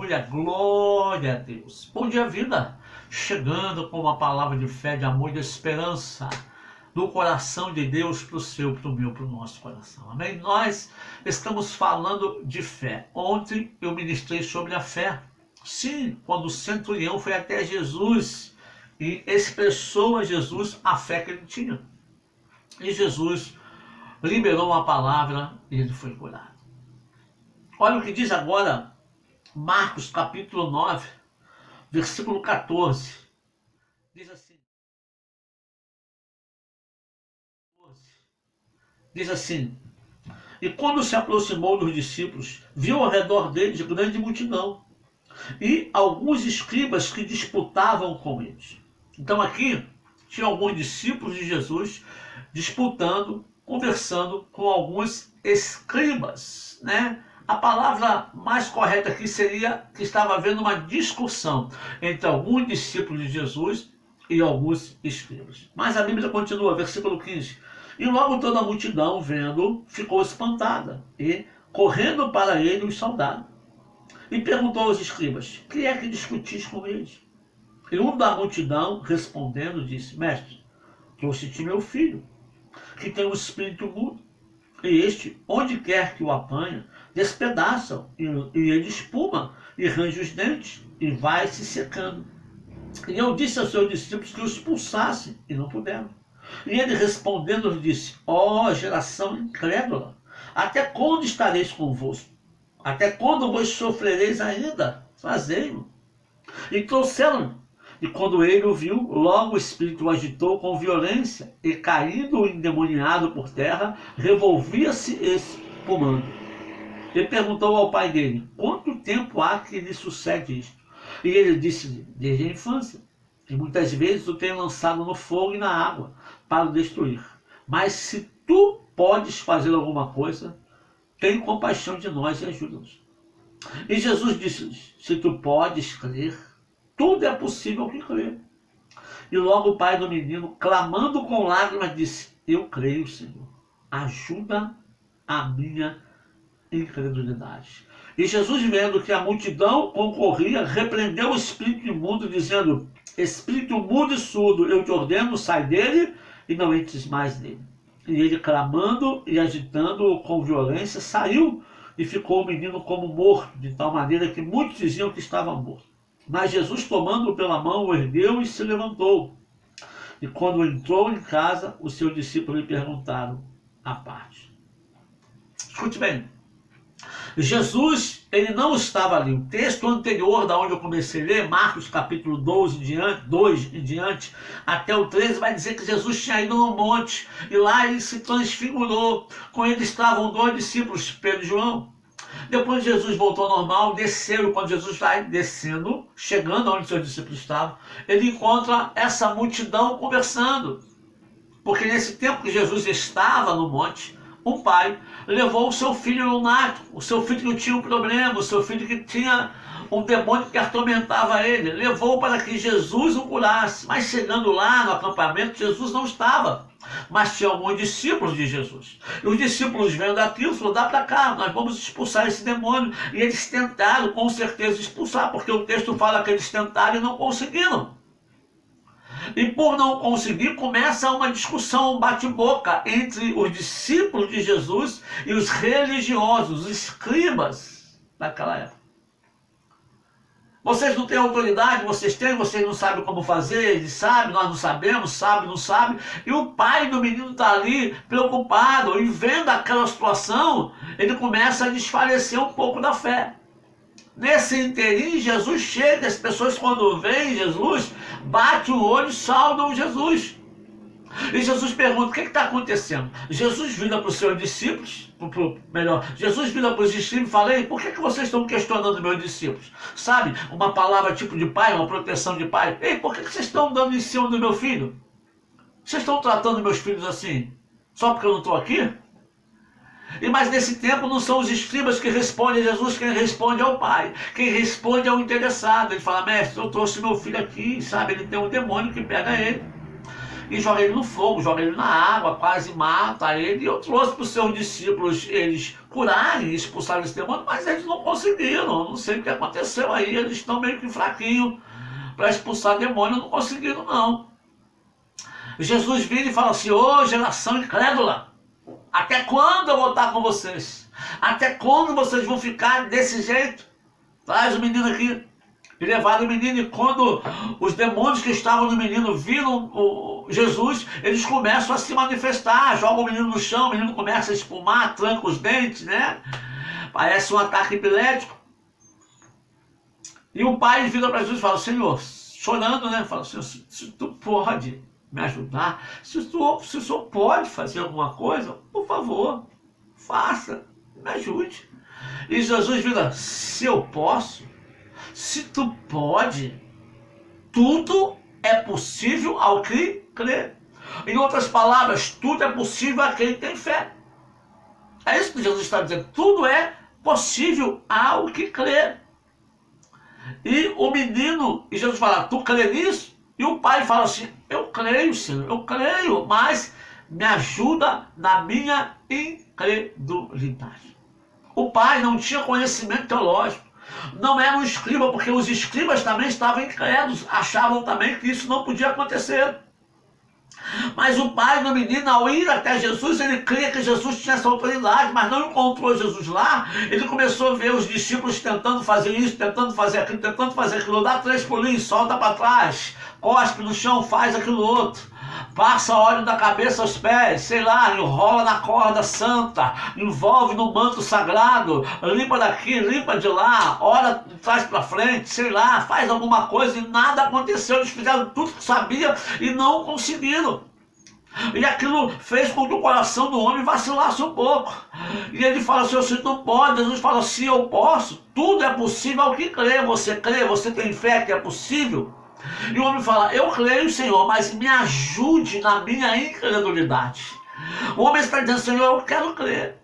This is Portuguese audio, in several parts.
aleluia, glória a Deus. Bom dia, vida, chegando com uma palavra de fé, de amor e de esperança do coração de Deus para o seu, para o meu, para o nosso coração, amém? Nós estamos falando de fé. Ontem eu ministrei sobre a fé. Sim, quando o centurião foi até Jesus e expressou a Jesus a fé que ele tinha. E Jesus liberou uma palavra e ele foi curado. Olha o que diz agora Marcos capítulo 9, versículo 14. Diz assim, e quando se aproximou dos discípulos, viu ao redor deles grande multidão e alguns escribas que disputavam com eles. Então aqui tinha alguns discípulos de Jesus disputando, conversando com alguns escribas, né? A palavra mais correta aqui seria que estava havendo uma discussão entre alguns discípulos de Jesus e alguns escribas. Mas a Bíblia continua, versículo 15. E logo toda a multidão, vendo, ficou espantada e, correndo para ele, os saudaram. E perguntou aos escribas, que é que discutis com eles? E um da multidão, respondendo, disse, mestre, trouxe-te meu filho, que tem um espírito mudo. E este, onde quer que o apanha, despedaça, e ele espuma, e range os dentes, e vai se secando. E eu disse aos seus discípulos que o expulsassem, e não puderam. E ele respondendo lhe disse, ó geração incrédula, até quando estareis convosco? Até quando vos sofrereis ainda? Fazei-o. E trouxeram-no. E quando ele o viu, logo o espírito o agitou com violência, e caindo endemoniado por terra, revolvia-se espumando. E perguntou ao pai dele, quanto tempo há que lhe sucede isto? E ele disse-lhe, desde a infância. E muitas vezes o tenho lançado no fogo e na água, para o destruir. Mas se tu podes fazer alguma coisa, tem compaixão de nós e ajuda-nos. E Jesus disse-lhes, se tu podes crer, tudo é possível que crer. E logo o pai do menino, clamando com lágrimas, disse, eu creio, Senhor, ajuda a minha incredulidade. E Jesus, vendo que a multidão concorria, repreendeu o espírito imundo, dizendo, espírito mudo e surdo, eu te ordeno, sai dele e não entres mais nele. E ele, clamando e agitando-o com violência, saiu e ficou o menino como morto, de tal maneira que muitos diziam que estava morto. Mas Jesus, tomando-o pela mão, o ergueu e se levantou. E quando entrou em casa, os seus discípulos lhe perguntaram à parte. Escute bem. Jesus, ele não estava ali. O texto anterior, da onde eu comecei a ler, Marcos capítulo 2 em diante, até o 13, vai dizer que Jesus tinha ido no monte, e lá ele se transfigurou. Com ele estavam dois discípulos, Pedro e João. Depois Jesus voltou ao normal, desceu, e quando Jesus vai descendo, chegando onde seus discípulos estavam, ele encontra essa multidão conversando. Porque nesse tempo que Jesus estava no monte, um pai levou o seu filho lunático, o seu filho que tinha um problema, o seu filho que tinha um demônio que atormentava ele, levou para que Jesus o curasse. Mas chegando lá no acampamento, Jesus não estava, mas tinha alguns discípulos de Jesus. E os discípulos vendo aquilo, falaram, dá para cá, nós vamos expulsar esse demônio. E eles tentaram, com certeza, expulsar, porque o texto fala que eles tentaram e não conseguiram. E por não conseguir, começa uma discussão, um bate-boca entre os discípulos de Jesus e os religiosos, os escribas daquela época. Vocês não têm autoridade, vocês não sabem como fazer, eles sabem, nós não sabemos, sabe, não sabe. E o pai do menino está ali preocupado e vendo aquela situação, ele começa a desfalecer um pouco da fé. Nesse inteirinho, Jesus chega, as pessoas quando veem Jesus, bate o olho e saudam Jesus. E Jesus pergunta, o que está acontecendo? Jesus vira para os seus discípulos, Jesus vira para os discípulos e fala, ei, por que vocês estão questionando meus discípulos? Sabe, uma palavra tipo de pai, uma proteção de pai. Ei, por que vocês estão dando em cima do meu filho? Vocês estão tratando meus filhos assim, só porque eu não estou aqui? Mas nesse tempo não são os escribas que respondem a Jesus, quem responde é o pai, quem responde é o interessado. Ele fala, mestre, eu trouxe meu filho aqui, sabe, ele tem um demônio que pega ele. e joga ele no fogo, joga ele na água, quase mata ele. E eu trouxe para os seus discípulos eles curarem, expulsarem esse demônio, mas eles não conseguiram. Não sei o que aconteceu aí, eles estão meio que fraquinhos para expulsar demônio, não conseguiram não. Jesus vira e fala assim: ô geração incrédula, até quando eu vou estar com vocês? Até quando vocês vão ficar desse jeito? Traz o menino aqui. E levaram o menino, e quando os demônios que estavam no menino viram Jesus, eles começam a se manifestar, jogam o menino no chão, o menino começa a espumar, tranca os dentes, né? Parece um ataque epilético. E o pai vira para Jesus e fala: Senhor, chorando, né? Fala: Senhor, se tu pode me ajudar, se o senhor pode fazer alguma coisa, por favor, faça, me ajude. E Jesus vira: se eu posso, se tu pode, tudo é possível ao que crê. Em outras palavras, tudo é possível a quem tem fé. É isso que Jesus está dizendo. Tudo é possível ao que crê. E o menino, e Jesus fala: tu crê nisso? E o pai fala assim: eu creio, Senhor, eu creio, mas me ajuda na minha incredulidade. O pai não tinha conhecimento teológico. Não era um escriba, porque os escribas também estavam incrédulos, achavam também que isso não podia acontecer. Mas o pai do menino, ao ir até Jesus, ele cria que Jesus tinha essa autoridade, mas não encontrou Jesus lá. Ele começou a ver os discípulos tentando fazer isso, tentando fazer aquilo, dá 3 pulinhos, solta para trás, cospe no chão, faz aquilo outro. Passa óleo da cabeça aos pés, sei lá, enrola na corda santa, envolve no manto sagrado, limpa daqui, limpa de lá, ora de trás para frente, sei lá, faz alguma coisa, e nada aconteceu. Eles fizeram tudo que sabiam e não conseguiram. E aquilo fez com que o coração do homem vacilasse um pouco. E ele fala: Senhor, se tu pode. Jesus fala: se eu posso, tudo é possível ao que crê. Você crê, você tem fé que é possível? E o homem fala: eu creio, Senhor, mas me ajude na minha incredulidade. O homem está dizendo: Senhor, eu quero crer.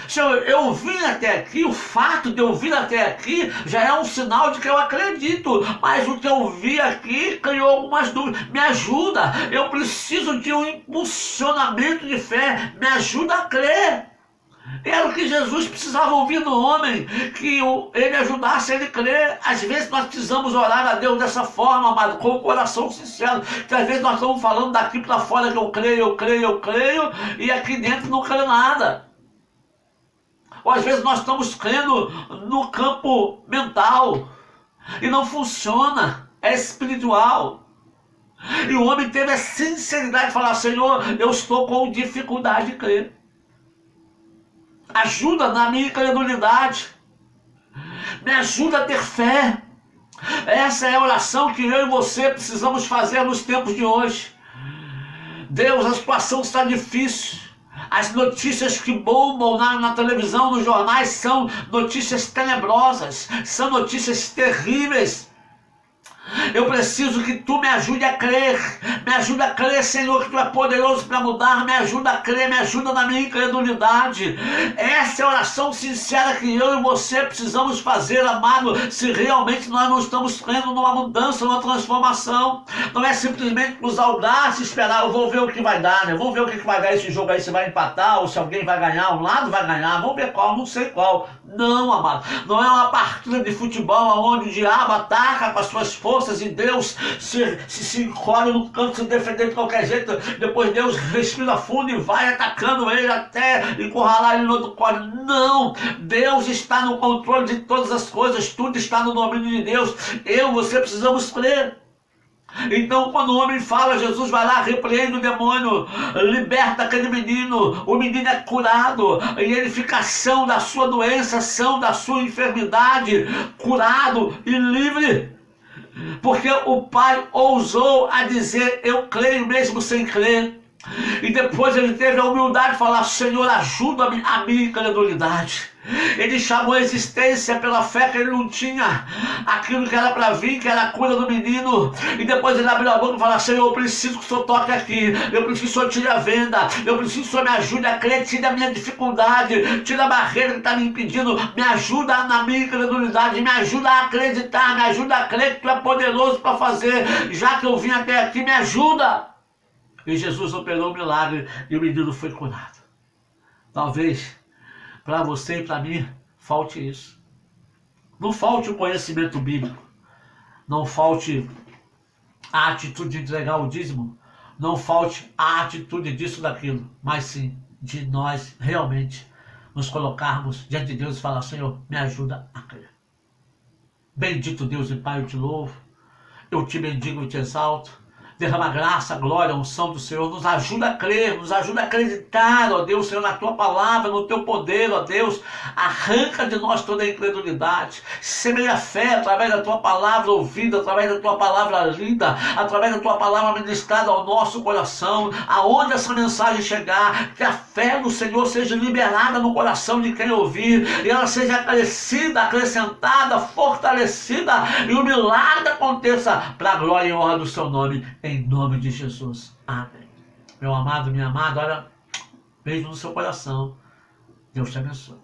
Senhor, eu vim até aqui, o fato de eu vir até aqui já é um sinal de que eu acredito, mas o que eu vi aqui criou algumas dúvidas. Me ajuda, eu preciso de um impulsionamento de fé, me ajuda a crer. Era o que Jesus precisava ouvir do homem, que ele ajudasse ele a crer. Às vezes nós precisamos orar a Deus dessa forma, amado, com o coração sincero, que às vezes nós estamos falando daqui para fora que eu creio, e aqui dentro não creio nada. Ou às vezes nós estamos crendo no campo mental, e não funciona, é espiritual. E o homem teve a sinceridade de falar: Senhor, eu estou com dificuldade de crer. Ajuda na minha incredulidade. Me ajuda a ter fé. Essa é a oração que eu e você precisamos fazer nos tempos de hoje. Deus, a situação está difícil. As notícias que bombam na televisão, nos jornais, são notícias tenebrosas. São notícias terríveis. Eu preciso que tu me ajude a crer. Me ajuda a crer, Senhor, que tu é poderoso para mudar. Me ajuda a crer, me ajuda na minha incredulidade. Essa é a oração sincera que eu e você precisamos fazer, amado, se realmente nós não estamos crendo numa mudança, numa transformação. Não é simplesmente cruzar o braço e esperar: eu vou ver o que vai dar, né? Vamos ver o que vai dar esse jogo aí, se vai empatar ou se alguém vai ganhar. Um lado vai ganhar, vamos ver qual, não sei qual. Não, amado, não é uma partida de futebol onde o diabo ataca com as suas forças e Deus se encolhe no canto, se defender de qualquer jeito. Depois Deus respira fundo e vai atacando ele até encurralar ele no outro colo. Não! Deus está no controle de todas as coisas, tudo está no domínio de Deus. Você precisamos crer. Então, quando o homem fala, Jesus vai lá, repreende o demônio, liberta aquele menino, o menino é curado, e ele fica são da sua doença, são da sua enfermidade, curado e livre. Porque o pai ousou a dizer: eu creio mesmo sem crer. E depois ele teve a humildade de falar: Senhor, ajuda-me a minha incredulidade. Ele chamou a existência pela fé que ele não tinha, aquilo que era para vir, que era a cura do menino. E depois ele abriu a boca e falou: Senhor, eu preciso que o Senhor toque aqui, eu preciso que o Senhor tire a venda, eu preciso que o Senhor me ajude a crer, tire a minha dificuldade, tire a barreira que está me impedindo, me ajuda na minha incredulidade, me ajuda a acreditar, me ajuda a crer que tu é poderoso para fazer, já que eu vim até aqui, me ajuda. E Jesus operou um milagre e o menino foi curado. Talvez para você e para mim falte isso. Não falte o conhecimento bíblico. Não falte a atitude de entregar o dízimo. Não falte a atitude disso, daquilo. Mas sim, de nós realmente nos colocarmos diante de Deus e falar: Senhor, me ajuda a crer. Bendito Deus e Pai, eu te louvo. Eu te bendigo e te exalto. Derrama a graça, a glória, a unção do Senhor. Nos ajuda a crer, nos ajuda a acreditar, ó Deus, Senhor, na tua palavra, no teu poder, ó Deus. Arranca de nós toda a incredulidade. Semeia a fé através da tua palavra ouvida, através da tua palavra lida, através da tua palavra ministrada ao nosso coração. Aonde essa mensagem chegar, que a fé no Senhor seja liberada no coração de quem ouvir, e ela seja acrescida, acrescentada, fortalecida, e o milagre aconteça para a glória e honra do seu nome. Em nome de Jesus. Amém. Meu amado, minha amada, olha, beijo no seu coração. Deus te abençoe.